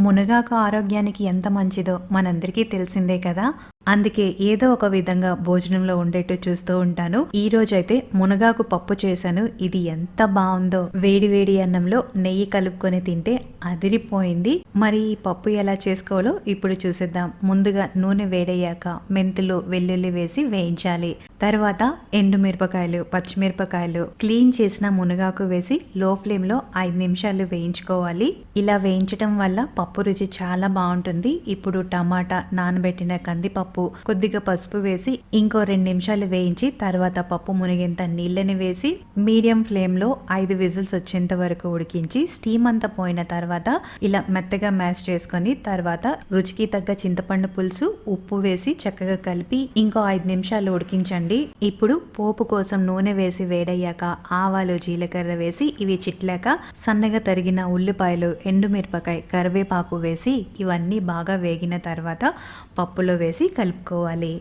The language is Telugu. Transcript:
మునగాకు ఆరోగ్యానికి ఎంత మంచిదో మనందరికీ తెలిసిందే కదా. అందుకే ఏదో ఒక విధంగా భోజనంలో ఉండేట్టు చూస్తూ ఉంటాను. ఈ రోజైతే మునగాకు పప్పు చేశాను. ఇది ఎంత బాగుందో, వేడి వేడి అన్నంలో నెయ్యి కలుపుకొని తింటే అదిరిపోయింది. మరి ఈ పప్పు ఎలా చేసుకోవాలో ఇప్పుడు చూసేద్దాం. ముందుగా నూనె వేడయ్యాక మెంతులు, వెల్లుల్లి వేసి వేయించాలి. తర్వాత ఎండుమిరపకాయలు, పచ్చిమిరపకాయలు, క్లీన్ చేసిన మునగాకు వేసి లో ఫ్లేమ్ లో 5 నిమిషాలు వేయించుకోవాలి. ఇలా వేయించడం వల్ల పప్పు రుచి చాలా బాగుంటుంది. ఇప్పుడు టమాటా, నానబెట్టిన కందిపప్పు, కొద్దిగా పసుపు వేసి ఇంకో 2 నిమిషాలు వేయించి తర్వాత పప్పు మునిగేంత నీళ్ళని వేసి మీడియం ఫ్లేమ్ లో 5 విజిల్స్ వచ్చేంత వరకు ఉడికించి స్టీమ్ అంతా పోయిన తర్వాత ఇలా మెత్తగా మ్యాష్ చేసుకొని తర్వాత రుచికి తగ్గ చింతపండు పులుసు, ఉప్పు వేసి చక్కగా కలిపి ఇంకో 5 నిమిషాలు ఉడికించండి. ఇప్పుడు పోపు కోసం నూనె వేసి వేడయ్యాక ఆవాలు, జీలకర్ర వేసి ఇవి చిట్లాక సన్నగా తరిగిన ఉల్లిపాయలు, ఎండుమిరపకాయ, కరివేపాకు వేసి ఇవన్నీ బాగా వేగిన తర్వాత పప్పులో వేసి కలుపుకోవాలి.